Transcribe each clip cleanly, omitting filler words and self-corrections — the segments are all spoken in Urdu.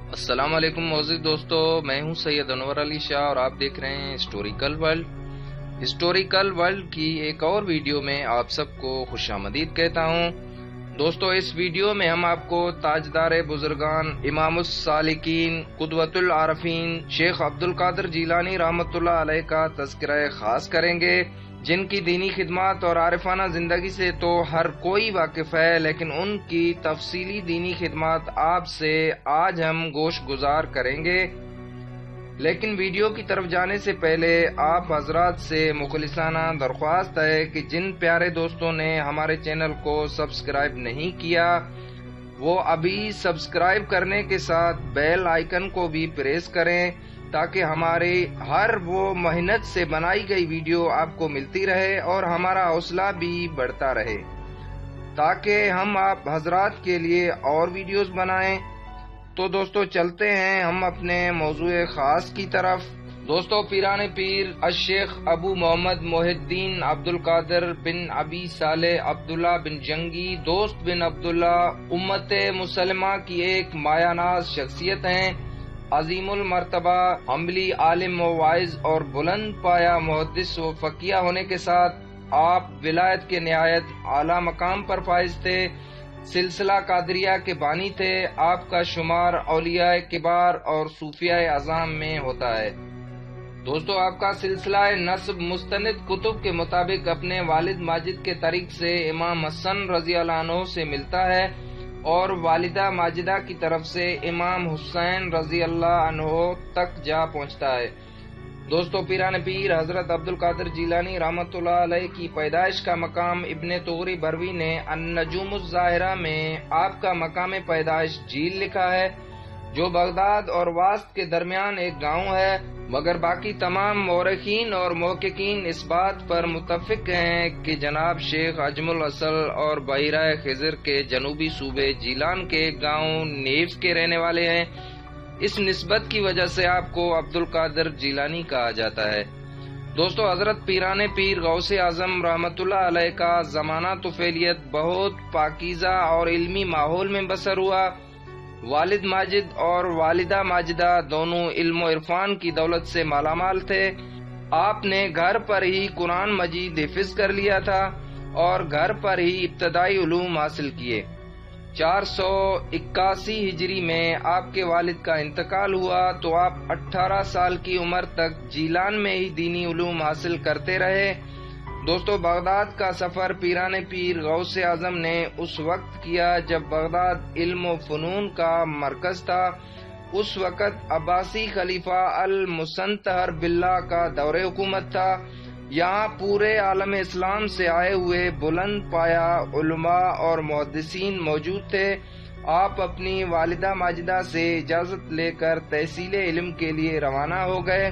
السلام علیکم معزز دوستو، میں ہوں سید انور علی شاہ اور آپ دیکھ رہے ہیں ہسٹوریکل ورلڈ۔ ہسٹوریکل ورلڈ کی ایک اور ویڈیو میں آپ سب کو خوش آمدید کہتا ہوں۔ دوستو، اس ویڈیو میں ہم آپ کو تاجدار بزرگان، امام السالکین، قدوۃ العارفین شیخ عبد القادر جیلانی رحمۃ اللہ علیہ کا تذکرہ خاص کریں گے، جن کی دینی خدمات اور عارفانہ زندگی سے تو ہر کوئی واقف ہے، لیکن ان کی تفصیلی دینی خدمات آپ سے آج ہم گوش گزار کریں گے۔ لیکن ویڈیو کی طرف جانے سے پہلے آپ حضرات سے مخلصانہ درخواست ہے کہ جن پیارے دوستوں نے ہمارے چینل کو سبسکرائب نہیں کیا، وہ ابھی سبسکرائب کرنے کے ساتھ بیل آئیکن کو بھی پریس کریں تاکہ ہماری ہر وہ محنت سے بنائی گئی ویڈیو آپ کو ملتی رہے اور ہمارا حوصلہ بھی بڑھتا رہے، تاکہ ہم آپ حضرات کے لیے اور ویڈیوز بنائیں۔ تو دوستو چلتے ہیں ہم اپنے موضوع خاص کی طرف۔ دوستو، پیران پیر الشیخ ابو محمد محی الدین عبد القادر بن ابی صالح عبداللہ بن جنگی دوست بن عبداللہ امت مسلمہ کی ایک مایہ ناز شخصیت ہیں۔ عظیم المرتبہ، عملی عالم و واعظ اور بلند پایہ محدث و فقیہ ہونے کے ساتھ آپ ولایت کے نہایت اعلیٰ مقام پر فائز تھے۔ سلسلہ قادریہ کے بانی تھے۔ آپ کا شمار اولیاء کبار اور صوفیاء اعظام میں ہوتا ہے۔ دوستو، آپ کا سلسلہ نسب مستند کتب کے مطابق اپنے والد ماجد کے طریق سے امام حسن رضی اللہ عنہ سے ملتا ہے اور والدہ ماجدہ کی طرف سے امام حسین رضی اللہ عنہ تک جا پہنچتا ہے۔ دوستو، پیران پیر حضرت عبد القادر جیلانی رحمۃ اللہ علیہ کی پیدائش کا مقام ابن طغری بروی نے النجوم الظاہرہ میں آپ کا مقام پیدائش جیل لکھا ہے، جو بغداد اور واسط کے درمیان ایک گاؤں ہے، مگر باقی تمام مورخین اور محققین اس بات پر متفق ہیں کہ جناب شیخ عجم الاصل اور بحیرہ خضر کے جنوبی صوبے جیلان کے گاؤں نیف کے رہنے والے ہیں۔ اس نسبت کی وجہ سے آپ کو عبد القادر جیلانی کہا جاتا ہے۔ دوستو، حضرت پیران پیر غوث اعظم رحمۃ اللہ علیہ کا زمانہ طفیلیت بہت پاکیزہ اور علمی ماحول میں بسر ہوا۔ والد ماجد اور والدہ ماجدہ دونوں علم و عرفان کی دولت سے مالا مال تھے۔ آپ نے گھر پر ہی قرآن مجید حفظ کر لیا تھا اور گھر پر ہی ابتدائی علوم حاصل کیے۔ 481 ہجری میں آپ کے والد کا انتقال ہوا تو آپ 18 سال کی عمر تک جیلان میں ہی دینی علوم حاصل کرتے رہے۔ دوستو، بغداد کا سفر پیران پیر غوث اعظم نے اس وقت کیا جب بغداد علم و فنون کا مرکز تھا۔ اس وقت عباسی خلیفہ المستنصر باللہ کا دور حکومت تھا۔ یہاں پورے عالم اسلام سے آئے ہوئے بلند پایہ علماء اور محدثین موجود تھے۔ آپ اپنی والدہ ماجدہ سے اجازت لے کر تحصیل علم کے لیے روانہ ہو گئے۔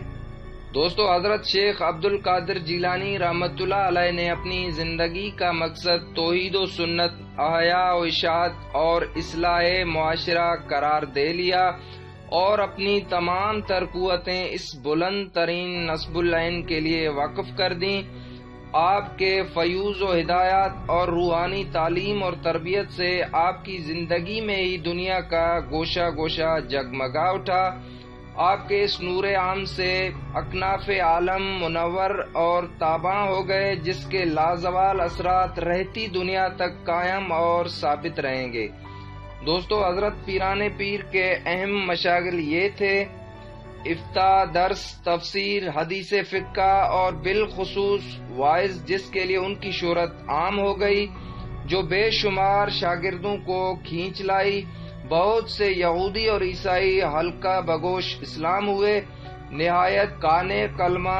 دوستو، حضرت شیخ عبد القادر جیلانی رحمۃ اللہ علیہ نے اپنی زندگی کا مقصد توحید و سنت، احیاء و اشاعت اور اصلاح معاشرہ قرار دے لیا اور اپنی تمام تر قوتیں اس بلند ترین نصب العین کے لیے وقف کر دیں۔ آپ کے فیوض و ہدایات اور روحانی تعلیم اور تربیت سے آپ کی زندگی میں ہی دنیا کا گوشہ گوشہ جگمگا اٹھا۔ آپ کے اس نور عام سے اکناف عالم منور اور تاباں ہو گئے، جس کے لازوال اثرات رہتی دنیا تک قائم اور ثابت رہیں گے۔ دوستو، حضرت پیران پیر کے اہم مشاغل یہ تھے: افتاء، درس، تفسیر، حدیث فقہ اور بالخصوص واعظ، جس کے لیے ان کی شہرت عام ہو گئی، جو بے شمار شاگردوں کو کھینچ لائی۔ بہت سے یہودی اور عیسائی حلقہ بگوش اسلام ہوئے۔ نہایت کانے کلمہ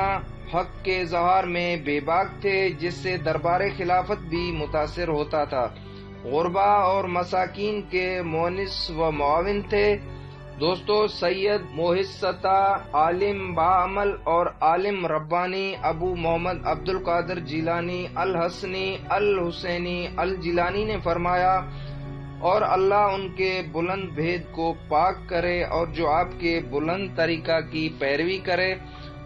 حق کے اظہار میں بے باک تھے، جس سے دربار خلافت بھی متاثر ہوتا تھا۔ غربا اور مساکین کے مونس و معاون تھے۔ دوستو، سید محسطہ، عالم باعمل اور عالم ربانی ابو محمد عبد القادر جیلانی الحسنی الحسینی الجیلانی نے فرمایا، اور اللہ ان کے بلند بھید کو پاک کرے، اور جو آپ کے بلند طریقہ کی پیروی کرے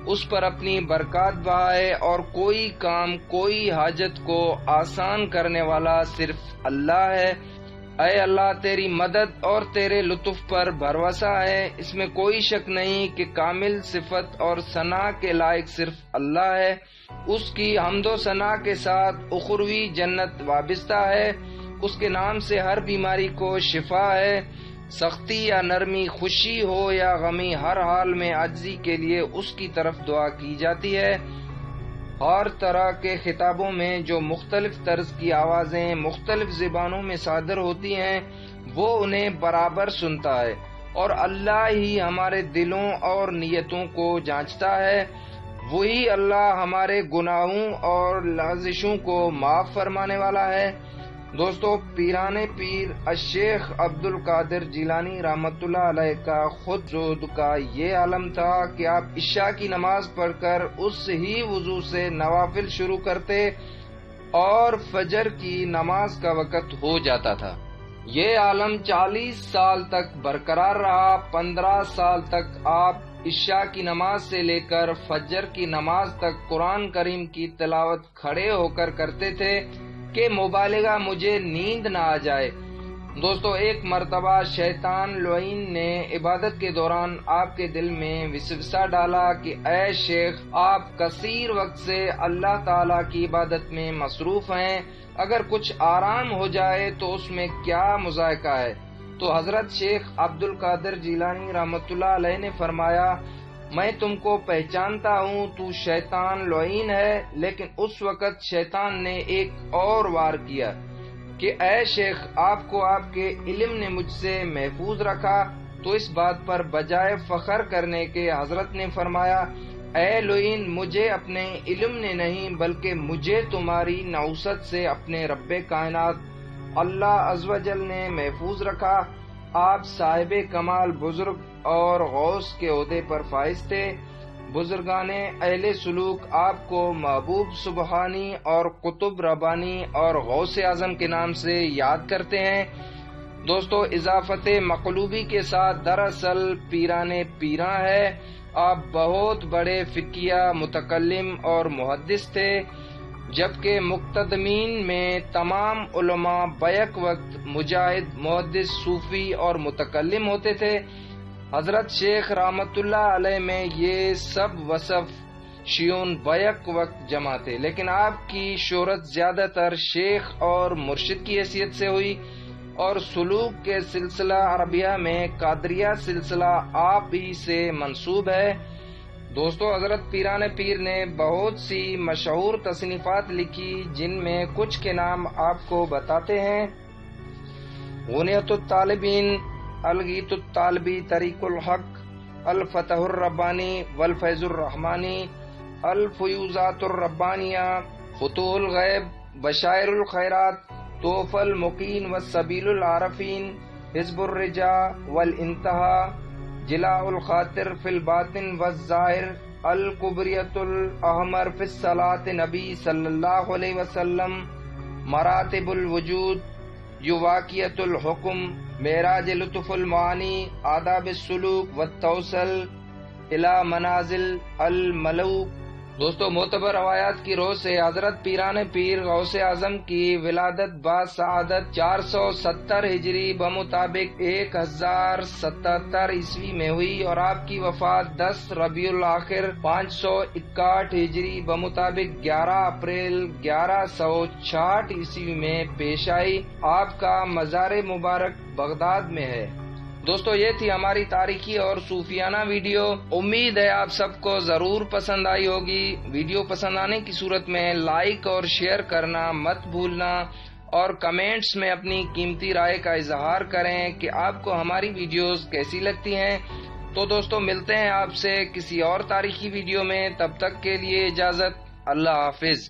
اس پر اپنی برکات بہائے، اور کوئی کام، کوئی حاجت کو آسان کرنے والا صرف اللہ ہے۔ اے اللہ تیری مدد اور تیرے لطف پر بھروسہ ہے، اس میں کوئی شک نہیں کہ کامل صفت اور ثنا کے لائق صرف اللہ ہے، اس کی حمد و ثنا کے ساتھ اخروی جنت وابستہ ہے، اس کے نام سے ہر بیماری کو شفا ہے، سختی یا نرمی، خوشی ہو یا غمی، ہر حال میں عاجزی کے لیے اس کی طرف دعا کی جاتی ہے۔ ہر طرح کے خطابوں میں جو مختلف طرز کی آوازیں مختلف زبانوں میں صادر ہوتی ہیں وہ انہیں برابر سنتا ہے، اور اللہ ہی ہمارے دلوں اور نیتوں کو جانچتا ہے۔ وہی اللہ ہمارے گناہوں اور لغزشوں کو معاف فرمانے والا ہے۔ دوستو، پیران پیر الشیخ عبد القادر جیلانی رحمۃ اللہ علیہ کا خود زہد کا یہ عالم تھا کہ آپ عشاء کی نماز پڑھ کر اس ہی وضو سے نوافل شروع کرتے اور فجر کی نماز کا وقت ہو جاتا تھا۔ یہ عالم 40 سال تک برقرار رہا۔ 15 سال تک آپ عشاء کی نماز سے لے کر فجر کی نماز تک قرآن کریم کی تلاوت کھڑے ہو کر کرتے تھے کہ مبالغہ مجھے نیند نہ آ جائے۔ دوستو، ایک مرتبہ شیطان لعین نے عبادت کے دوران آپ کے دل میں وسوسہ ڈالا کہ اے شیخ، آپ کثیر وقت سے اللہ تعالیٰ کی عبادت میں مصروف ہیں، اگر کچھ آرام ہو جائے تو اس میں کیا مذائقہ ہے؟ تو حضرت شیخ عبد القادر جیلانی رحمۃ اللہ علیہ نے فرمایا، میں تم کو پہچانتا ہوں، تو شیطان لعین ہے۔ لیکن اس وقت شیطان نے ایک اور وار کیا کہ اے شیخ، آپ کو آپ کے علم نے مجھ سے محفوظ رکھا۔ تو اس بات پر بجائے فخر کرنے کے حضرت نے فرمایا، اے لعین، مجھے اپنے علم نے نہیں بلکہ مجھے تمہاری نحوست سے اپنے رب کائنات اللہ عز و جل نے محفوظ رکھا۔ آپ صاحب کمال بزرگ اور غوث کے عہدے پر فائز تھے۔ بزرگان اہل سلوک آپ کو محبوب سبحانی اور قطب ربانی اور غوث اعظم کے نام سے یاد کرتے ہیں۔ دوستو، اضافت مقلوبی کے ساتھ دراصل پیران پیراں ہے۔ آپ بہت بڑے فقیہ، متکلم اور محدث تھے، جبکہ مقتدمین میں تمام علماء بیک وقت مجاہد، محدث، صوفی اور متکلم ہوتے تھے۔ حضرت شیخ رحمۃ اللہ علیہ میں یہ سب وصف شیون بیک وقت جمع تھے، لیکن آپ کی شہرت زیادہ تر شیخ اور مرشد کی حیثیت سے ہوئی، اور سلوک کے سلسلہ عربیہ میں قادریہ سلسلہ آپ ہی سے منسوب ہے۔ دوستو، حضرت پیران پیر نے بہت سی مشہور تصنیفات لکھی، جن میں کچھ کے نام آپ کو بتاتے ہیں۔ غنیۃ الطالبین، الغیث الطالبی، طریق الحق، الفتح الربانی والفیض الرحمانی، الفیوزات الربانیہ، فتوح الغیب، بشائر الخیرات، تحف المقین والسبیل العارفین، حزب الرجا والانتہا، جلاء الخاطر فی الباطن والظاہر، الکبریۃ الاحمر فی الصلاۃ نبی صلی اللہ علیہ وسلم، مراتب الوجود، یواقیت الحکم، معراج لطف المعانی، آداب السلوک والتوسل الی منازل الملوک۔ دوستو، معتبر روایات کی روح سے حضرت پیران پیر غوث اعظم کی ولادت بسعادت 470 ہجری بمطابق 1077 عیسوی میں ہوئی، اور آپ کی وفات 10 ربیع الاخر 561 ہجری بمطابق 11 اپریل 1166 عیسوی میں پیش آئی۔ آپ کا مزار مبارک بغداد میں ہے۔ دوستو، یہ تھی ہماری تاریخی اور صوفیانہ ویڈیو۔ امید ہے آپ سب کو ضرور پسند آئی ہوگی۔ ویڈیو پسند آنے کی صورت میں لائک اور شیئر کرنا مت بھولنا، اور کمنٹس میں اپنی قیمتی رائے کا اظہار کریں کہ آپ کو ہماری ویڈیوز کیسی لگتی ہیں۔ تو دوستو، ملتے ہیں آپ سے کسی اور تاریخی ویڈیو میں، تب تک کے لیے اجازت، اللہ حافظ۔